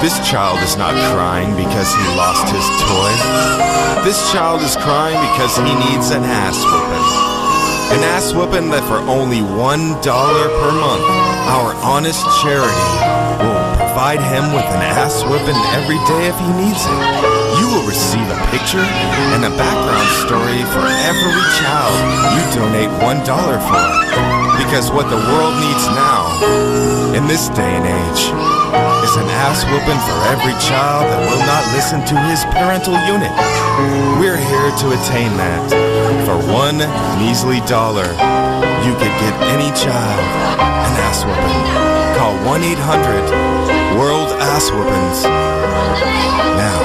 This child is not crying because he lost his toy. This child is crying because he needs an ass whooping. An ass whooping that for only $1 per month, our honest charity will provide him with an ass whooping every day if he needs it. You will receive a picture and a background story for every child you donate $1 for. Because what the world needs now, in this day and age, is an ass whooping for every child that will not listen to his parental unit. We're here to attain that. For $1 measly, you could get any child an ass whooping. Call 1-800-WORLD-ASS-WHOOPINGS now.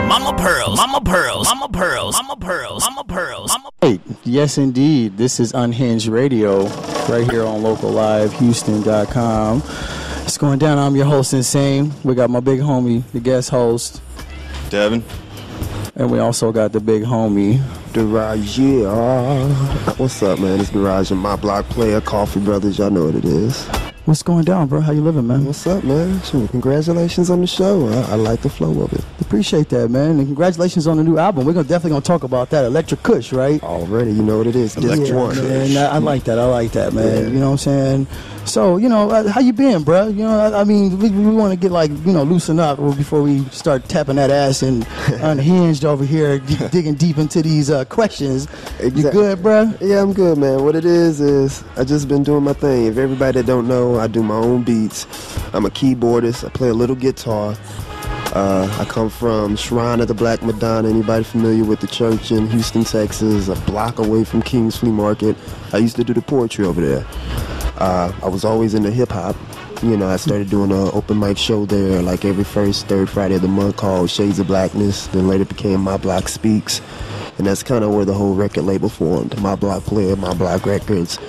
Mama Pearls, Mama Pearls, Mama Pearls, Mama Pearls, Mama Pearls, Mama Pearls. Yes, indeed. This is UnHinged Radio right here on LocalLiveHouston.com. It's going down. I'm your host, EnSane. We got my big homie, the guest host, Devin. And we also got the big homie, Daraja. What's up, man? It's Daraja, My Block Playa, Coffee Brothers. Y'all know what it is. What's going down, bro? How you living, man? What's up, man? Sure, congratulations on the show. I like the flow of it. Appreciate that, man. And congratulations on the new album. We're definitely going to talk about that. Electric Kush, right? Already, you know what it is. Electric Kush. I like that. I like that, man. Yeah. You know what I'm saying? So, how you been, bro? We want to get, loosen up before we start tapping that ass and unhinged over here, digging deep into these questions. Exactly. You good, bro? Yeah, I'm good, man. What it is I just been doing my thing. If everybody that don't know, I do my own beats. I'm a keyboardist. I play a little guitar. I come from Shrine of the Black Madonna. Anybody familiar with the church in Houston, Texas, a block away from King's Flea Market. I used to do the poetry over there. I was always into hip-hop. I started doing an open mic show there like every first, third Friday of the month called Shades of Blackness. Then later became My Block Speaks. And that's kind of where the whole record label formed. My Block Playa, My Block Recordz.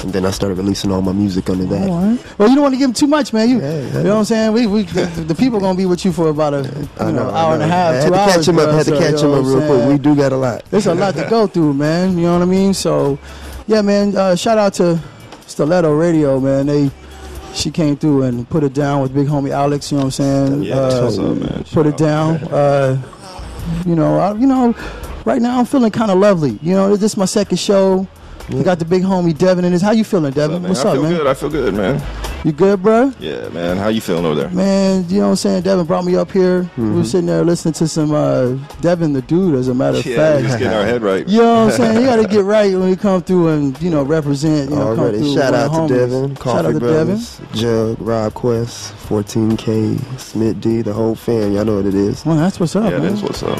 And then I started releasing all my music under that. All right. Well, you don't want to give them too much, man. You know what I'm saying? The people are going to be with you for about hour and a half, 2 hours. Had to catch him up real quick. We do got a lot. There's a lot to go through, man. You know what I mean? So, yeah, man, shout out to Stiletto Radio, man. She came through and put it down with big homie Alex, you know what I'm saying? Yeah, what's up, man? Put it down. Right now I'm feeling kind of lovely. This is my second show. We got the big homie Devin in this. How you feeling, Devin? What's up, man? I feel good, man. You good, bro? Yeah, man. How you feeling over there? Man, you know what I'm saying? Devin brought me up here. Mm-hmm. We were sitting there listening to some Devin the Dude, as a matter of fact. Yeah, just getting our head right. You know what I'm saying? You got to get right when you come through and, represent. Already. Shout out to Devin, Coffee Brothers, Jug, Rob Quest, 14K, Smith D, the whole fam. Y'all know what it is. Well, that's what's up, man. Yeah, that's what's up.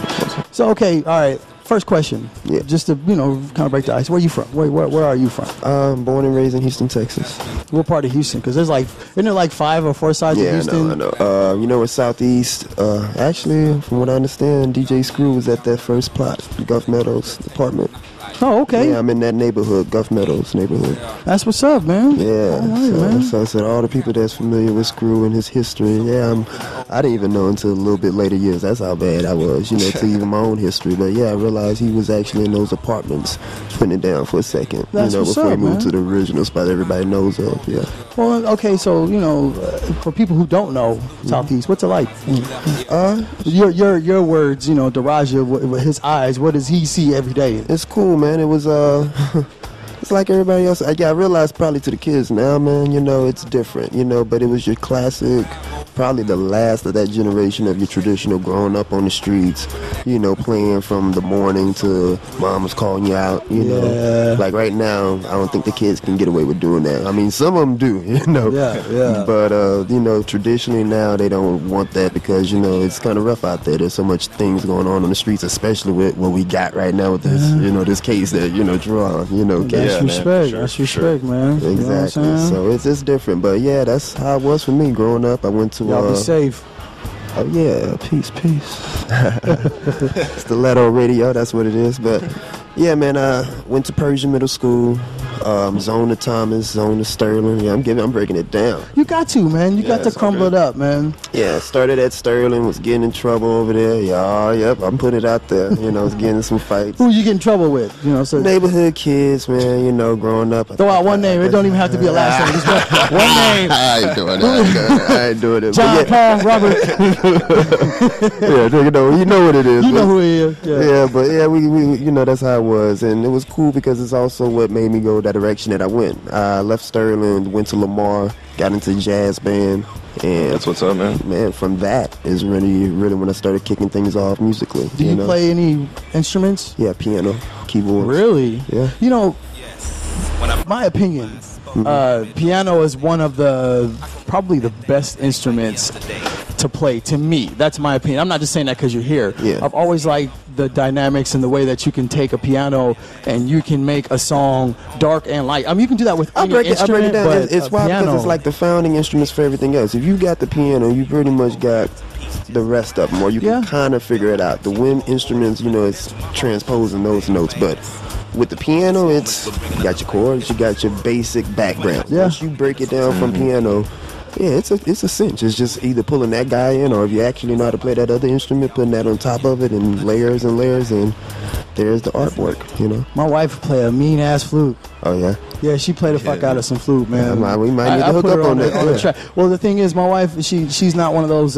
So, okay, all right. First question, just to kind of break the ice. Where are you from? Where are you from? Born and raised in Houston, Texas. What part of Houston? Because isn't there like 5 or 4 sides of Houston? I know. We're southeast. Actually, from what I understand, DJ Screw was at that first plot, Gulf Meadows apartment. Oh, okay. Yeah, I'm in that neighborhood, Gulf Meadows neighborhood. That's what's up, man. Yeah. Right, man. So I said all the people that's familiar with Screw and his history. Yeah, I didn't even know until a little bit later years. That's how bad I was, to even my own history. But yeah, I realized he was actually in those apartments, putting it down for a second. That's before he moved to the original spot everybody knows of. Yeah. Well, okay, so for people who don't know Southeast, what's it like? Your words, Daraja, with his eyes, what does he see every day? It's cool, man. It was it's like everybody else. I realized probably to the kids now, man, it's different, but it was your classic, probably the last of that generation of your traditional growing up on the streets, playing from the morning to mom was calling you out, Yeah. Like right now, I don't think the kids can get away with doing that. I mean, some of them do, Yeah. But, traditionally now they don't want that because, it's kind of rough out there. There's so much things going on the streets, especially with what we got right now with this, this case that, Drew on, That's respect. That's respect, man. Exactly. So it's different. But yeah, that's how it was for me growing up. I went to y'all be safe. Oh yeah, peace. Stiletto Radio, that's what it is. But Yeah, man. I went to Persian Middle School. Zone to Thomas, zone to Sterling. Yeah, I'm breaking it down. You got to, man. You got to crumble it up, man. Yeah, started at Sterling, was getting in trouble over there. Yeah, yep, I'm putting it out there. You know, was getting in some fights. Who you get in trouble with? You know, so neighborhood kids, man. You know, growing up. Throw out one name. It don't even have to be a last name. Just one name. I ain't doing that. I ain't doing it. John, Paul, Robert. Yeah, you know what it is. You know who he is. Yeah, but yeah, we you know, that's how it was, and it was cool because it's also what made me go that direction that I went. I left Sterling, went to Lamar, got into jazz band, and that's what's up, man. Man, from that is really when I started kicking things off musically. Do you play any instruments? Yeah, piano, keyboard. Really? Yeah. You know, my opinion, piano is one of probably the best instruments to play, to me. That's my opinion. I'm not just saying that because you're here. Yeah. I've always liked the dynamics and the way that you can take a piano and you can make a song dark and light. I mean, you can do that with any instrument, I break it down. but It's why, because it's like the founding instruments for everything else. If you got the piano, you pretty much got the rest of them, or you can kind of figure it out. The wind instruments, you know, it's transposing those notes, but with the piano, it's you got your chords, you got your basic background. Yeah. Once you break it down from piano, yeah, it's a cinch. It's just either pulling that guy in, or if you actually know how to play that other instrument, putting that on top of it and layers, and there's the artwork, you know. My wife play a mean ass flute. Oh yeah. Yeah, she played the fuck out of some flute, man. Yeah, we might need to hook put up her on that. the track. Well, the thing is, my wife, she's not one of those.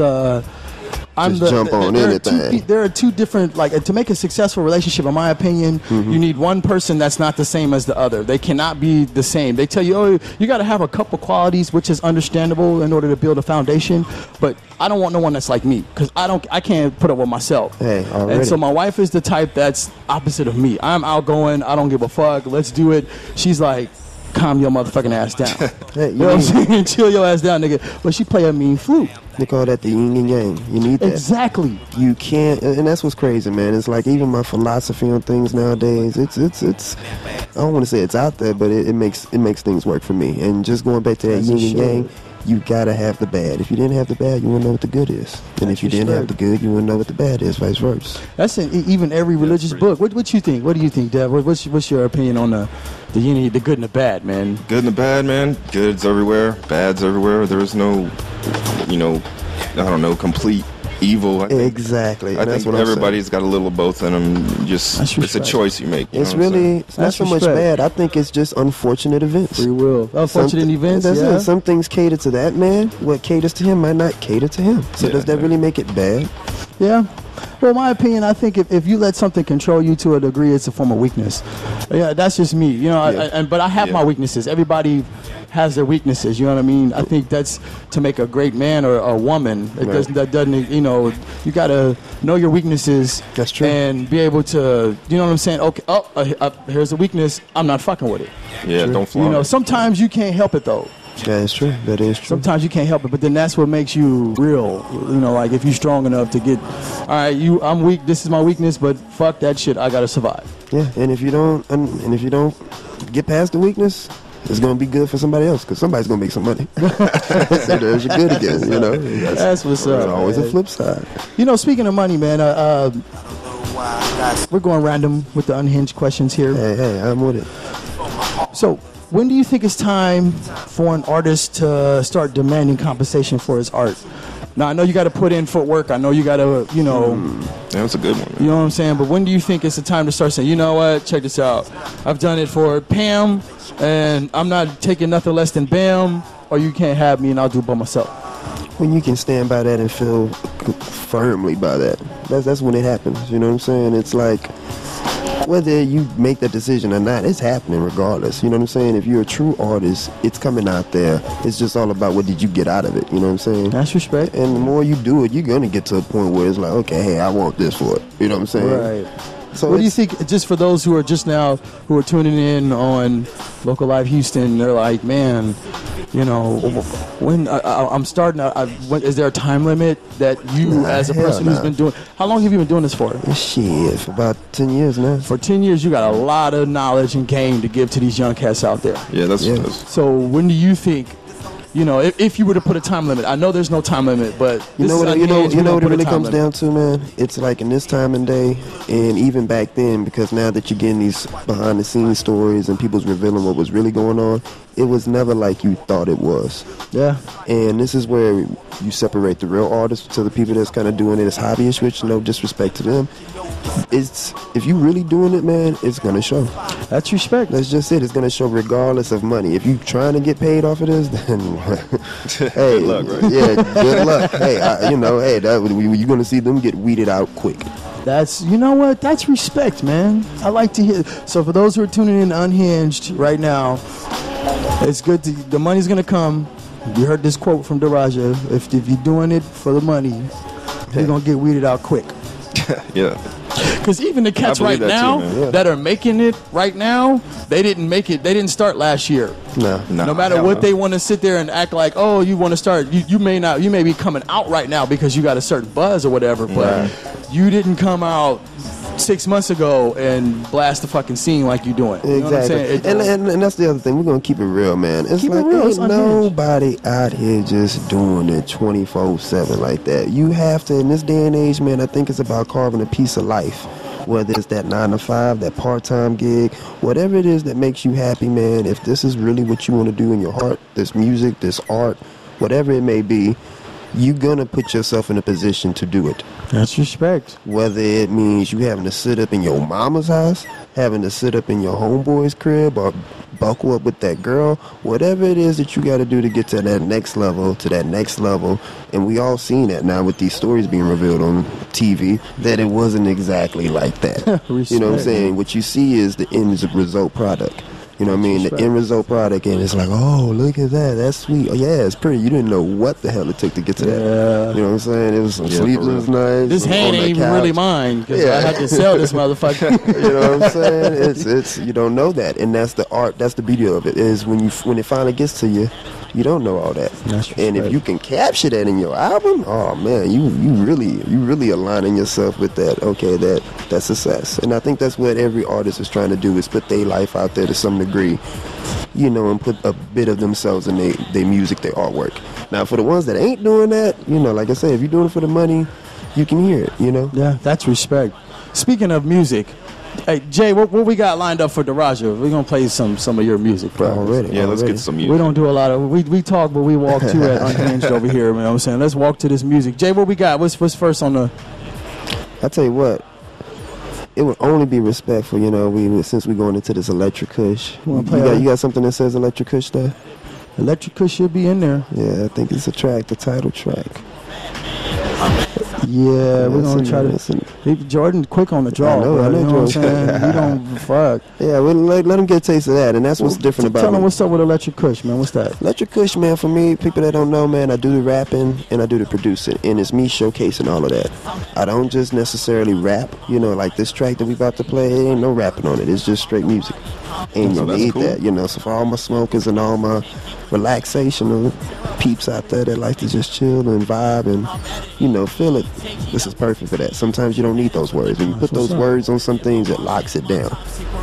Jump on anything. There are two different, like, to make a successful relationship, in my opinion, you need one person that's not the same as the other. They cannot be the same. They tell you, oh, you got to have a couple qualities, which is understandable in order to build a foundation. But I don't want no one that's like me, because I can't put up with myself. Hey, already. And so my wife is the type that's opposite of me. I'm outgoing. I don't give a fuck. Let's do it. She's like, calm your motherfucking ass down. Hey, you know what I'm saying? Chill your ass down, nigga. But she play a mean flute. They call that the Ying and Yang. You need that. Exactly. You can't, and that's what's crazy, man. It's like even my philosophy on things nowadays. It's. I don't want to say it's out there, but it makes things work for me. And just going back to that Ying and Yang, you gotta have the bad. If you didn't have the bad, you wouldn't know what the good is. And if you didn't have the good, you wouldn't know what the bad is. Vice versa. That's in even every religious book. What you think? What do you think, Dev? What's your opinion on the yin, the good and the bad, man? Good and the bad, man. Good's everywhere, bad's everywhere. There is no, I don't know, complete evil. Exactly. I think everybody's got a little of both in them. Just it's a choice you make. It's not so much bad. I think it's just unfortunate events. Free will. Unfortunate events. That's it. Some things cater to that man. What caters to him might not cater to him. So does that really make it bad? Yeah. Well, my opinion, I think if you let something control you to a degree, it's a form of weakness. Yeah, that's just me. You know, but I have my weaknesses. Everybody has their weaknesses. You know what I mean? I think that's to make a great man or a woman. That doesn't. You know, you gotta know your weaknesses. That's true. And be able to. You know what I'm saying? Okay. Here's a weakness. I'm not fucking with it. Yeah. Don't flaunt. You know, sometimes you can't help it though. That is true. That is true. Sometimes you can't help it, but then that's what makes you real. You know, like if you're strong enough to get, all right, I'm weak. This is my weakness, but fuck that shit. I gotta survive. Yeah, and if you don't get past the weakness, it's gonna be good for somebody else because somebody's gonna make some money. So there's your good again. You know, that's what's up. There's always man. a flip side. You know, speaking of money, man, we're going random with the unhinged questions here. Hey, I'm with it. So, when do you think it's time for an artist to start demanding compensation for his art? Now, I know you got to put in footwork. I know you got to, That's a good one. Man. You know what I'm saying? But when do you think it's the time to start saying, you know what, check this out. I've done it for Pam, and I'm not taking nothing less than Bam, or you can't have me, and I'll do it by myself. When you can stand by that and feel firmly by that, that's when it happens. You know what I'm saying? It's like, whether you make that decision or not, it's happening regardless. You know what I'm saying? If you're a true artist, it's coming out there. It's just all about what did you get out of it. You know what I'm saying? That's respect. And the more you do it, you're going to get to a point where it's like, okay, hey, I want this for it. You know what I'm saying? Right. So what do you think, just for those who are tuning in on Local Live Houston, they're like, man, you know, when I'm starting, is there a time limit that you, as a person who's been doing, how long have you been doing this for? Shit, for about 10 years now. For 10 years, you got a lot of knowledge and game to give to these young cats out there. Yeah, that's So when do you think You know, if you were to put a time limit, I know there's no time limit, but You know what it really comes down to, man? It's like in this time and day, and even back then, because now that you're getting these behind-the-scenes stories and people's revealing what was really going on, it was never like you thought it was. Yeah. And this is where you separate the real artists to the people that's kind of doing it as hobbyists, which no disrespect to them. It's if you really doing it, man, it's gonna show. That's respect. That's just it. It's gonna show regardless of money. If you trying to get paid off of this, then hey, good luck, right? Yeah, good luck. Hey, you're gonna see them get weeded out quick. That's, you know what? That's respect, man. I like to hear. So for those who are tuning in Unhinged right now, it's good to, the money's gonna come. You heard this quote from Daraja. If you're doing it for the money, you're gonna get weeded out quick. Yeah. Because even the cats right now that are making it right now, they didn't make it. They didn't start last year. No matter what they want to sit there and act like, oh, you want to start. You may be coming out right now because you got a certain buzz or whatever, but you didn't come out 6 months ago and blast the fucking scene like you doing. You know what I'm saying? And that's the other thing. We're gonna keep it real, man. It's keep like it real. ain't nobody out here just doing it 24/7 like that. You have to, in this day and age, man. I think it's about carving a piece of life. Whether it's that 9 to 5, that part-time gig, whatever it is that makes you happy, man. If this is really what you want to do in your heart, this music, this art, whatever it may be, you're gonna put yourself in a position to do it. That's respect. Whether it means you having to sit up in your mama's house, having to sit up in your homeboy's crib, or buckle up with that girl, whatever it is that you got to do to get to that next level, and we all seen that now with these stories being revealed on TV, that it wasn't exactly like that. You know what I'm saying? What you see is the end result product. You know what I mean? The end result product, and it's like, oh, look at that. That's sweet. Oh, yeah, it's pretty. You didn't know what the hell it took to get to that. Yeah. You know what I'm saying? It was some sleepless nights. This hand ain't even really mine because I had to sell this motherfucker. You know what I'm saying? It's you don't know that, and that's the art. That's the beauty of it. Is when it finally gets to you, you don't know all that. And if you can capture that in your album, oh man, you really aligning yourself with that. Okay, that's success. And I think that's what every artist is trying to do, is put their life out there to some degree, you know, and put a bit of themselves in their music, their artwork. Now, for the ones that ain't doing that, you know, like I said, if you're doing it for the money, you can hear it, you know? Yeah, that's respect. Speaking of music, hey, Jay, what we got lined up for Daraja? We're going to play some of your music, bro. Already. Let's get some music. We don't do a lot of, we talk, but we walk too at Unhinged over here, you know what I'm saying? Let's walk to this music. Jay, what we got? What's first on the... I tell you what, it would only be respectful, you know, since we're going into this Electric Kush. You got something that says Electric Kush there? Electric Kush should be in there. Yeah, I think it's a track, the title track. Yeah, we're going to try to... Jordan quick on the draw, I know what I'm Jordan. saying? You don't... Fuck. Yeah, let them get a taste of that, and that's what's different about it. Tell them what's up with Electric Kush, man. What's that? Electric Kush, man, for me, people that don't know, man, I do the rapping and I do the producing, and it's me showcasing all of that. I don't just necessarily rap, you know, like this track that we about to play, it ain't no rapping on it. It's just straight music. And you need that, you know. So for all my smokers and all my relaxational peeps out there that like to just chill and vibe and, you know, feel it, this is perfect for that. Sometimes you don't need those words. When you put those words on some things, it locks it down.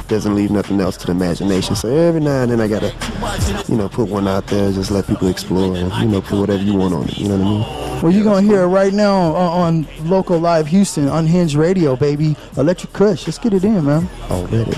Doesn't leave nothing else to the imagination. So every now and then I gotta, you know, put one out there, just let people explore and, you know, put whatever you want on it. You know what I mean? Well, you're going to hear it right now on local live Houston, Unhinged Radio, baby. Electric Kush. Let's get it in, man. Already.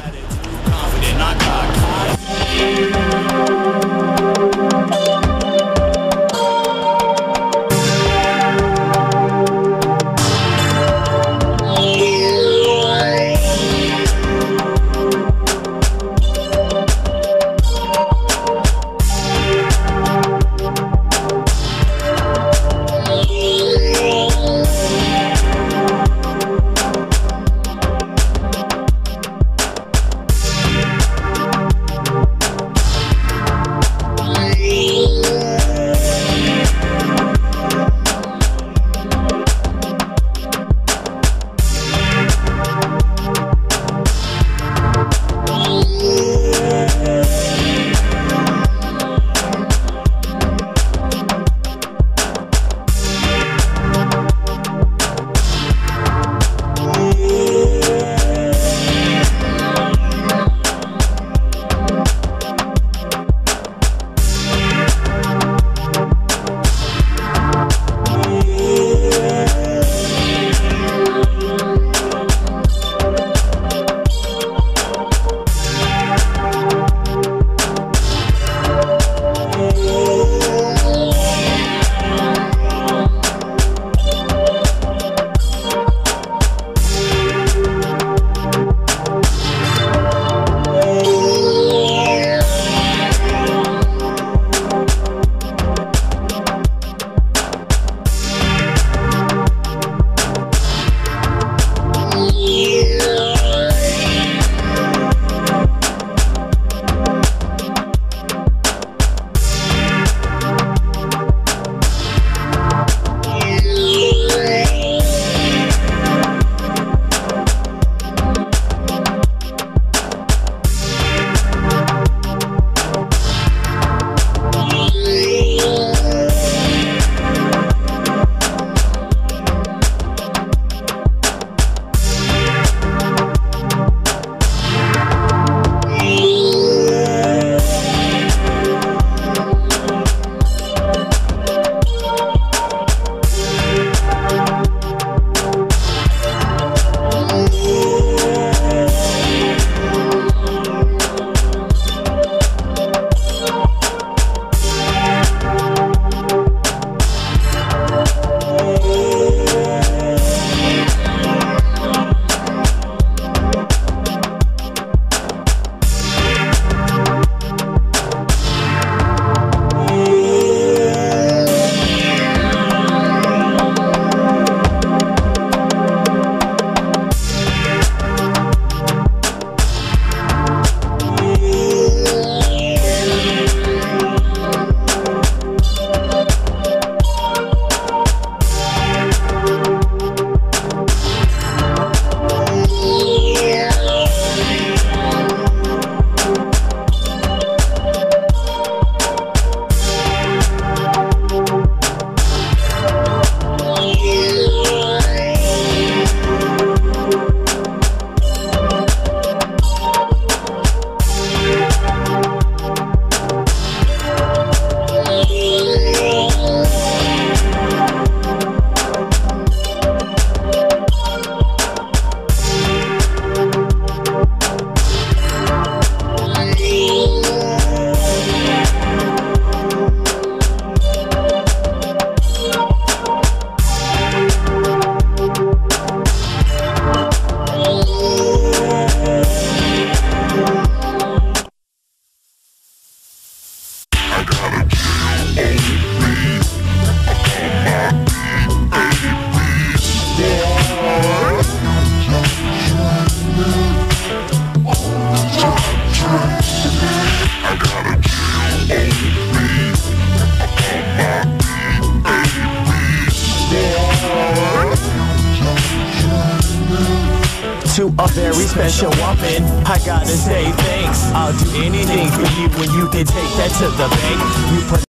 to a very special woman. I gotta say thanks. I'll do anything for you when you can take that to the bank. You put